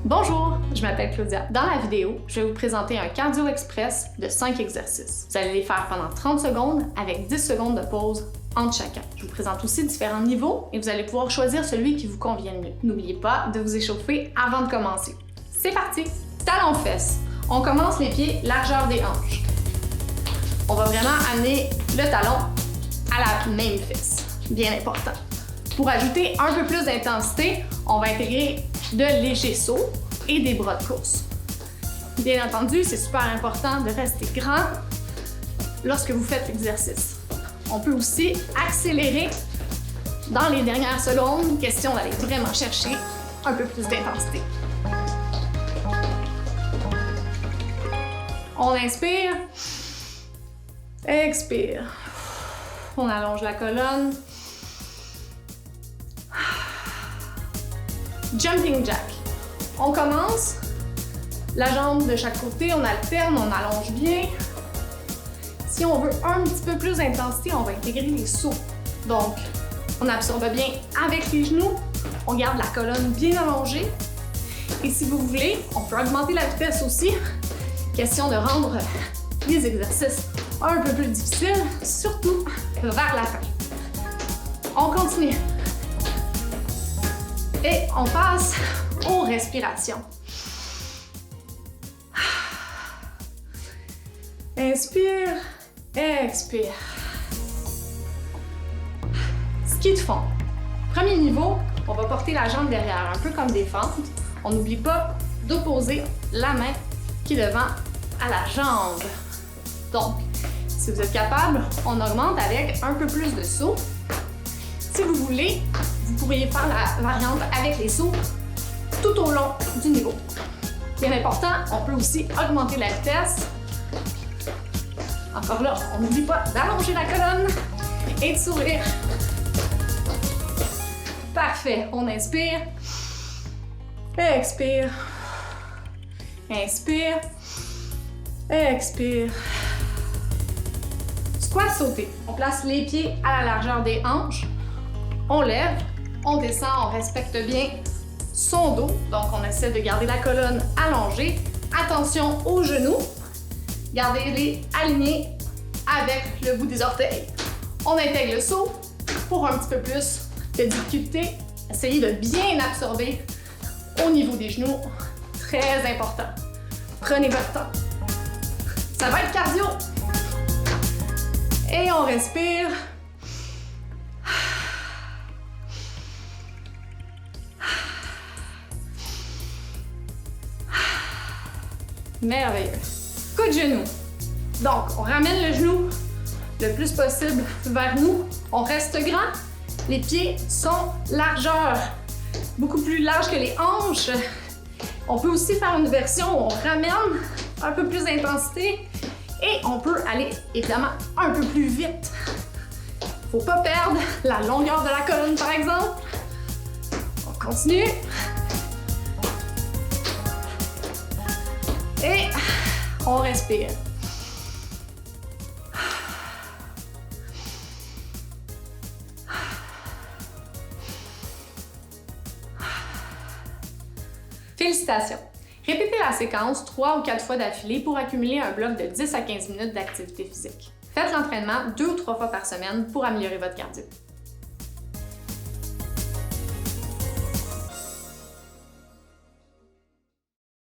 Bonjour, je m'appelle Claudia. Dans la vidéo, je vais vous présenter un cardio express de 5 exercices. Vous allez les faire pendant 30 secondes avec 10 secondes de pause entre chacun. Je vous présente aussi différents niveaux et vous allez pouvoir choisir celui qui vous convient le mieux. N'oubliez pas de vous échauffer avant de commencer. C'est parti! Talons-fesses. On commence les pieds largeur des hanches. On va vraiment amener le talon à la même fesse. Bien important. Pour ajouter un peu plus d'intensité, on va intégrer de légers sauts et des bras de course. Bien entendu, c'est super important de rester grand lorsque vous faites l'exercice. On peut aussi accélérer dans les dernières secondes, question d'aller vraiment chercher un peu plus d'intensité. On inspire, expire. On allonge la colonne. Jumping jack. On commence, la jambe de chaque côté, on alterne, on allonge bien. Si on veut un petit peu plus d'intensité, on va intégrer les sauts. Donc, on absorbe bien avec les genoux, on garde la colonne bien allongée. Et si vous voulez, on peut augmenter la vitesse aussi. Question de rendre les exercices un peu plus difficiles, surtout vers la fin. On continue. Et on passe aux respirations. Inspire, expire. Ski de fond. Premier niveau, on va porter la jambe derrière, un peu comme des fentes. On n'oublie pas d'opposer la main qui est devant à la jambe. Donc, si vous êtes capable, on augmente avec un peu plus de saut. Si vous voulez, vous pourriez faire la variante avec les sauts tout au long du niveau. Bien important, on peut aussi augmenter la vitesse. Encore là, on n'oublie pas d'allonger la colonne et de sourire. Parfait, on inspire, expire, inspire, expire. Squat sauté. On place les pieds à la largeur des hanches. On lève, on descend, on respecte bien son dos. Donc, on essaie de garder la colonne allongée. Attention aux genoux. Gardez-les alignés avec le bout des orteils. On intègre le saut pour un petit peu plus de difficulté. Essayez de bien absorber au niveau des genoux. Très important. Prenez votre temps. Ça va être cardio. Et on respire. Merveilleux. Coup de genou. Donc, on ramène le genou le plus possible vers nous. On reste grand. Les pieds sont largeur, beaucoup plus large que les hanches. On peut aussi faire une version où on ramène un peu plus d'intensité et on peut aller évidemment un peu plus vite. Faut pas perdre la longueur de la colonne, par exemple. On continue. Et on respire. Félicitations! Répétez la séquence 3 ou 4 fois d'affilée pour accumuler un bloc de 10 à 15 minutes d'activité physique. Faites l'entraînement 2 ou 3 fois par semaine pour améliorer votre cardio.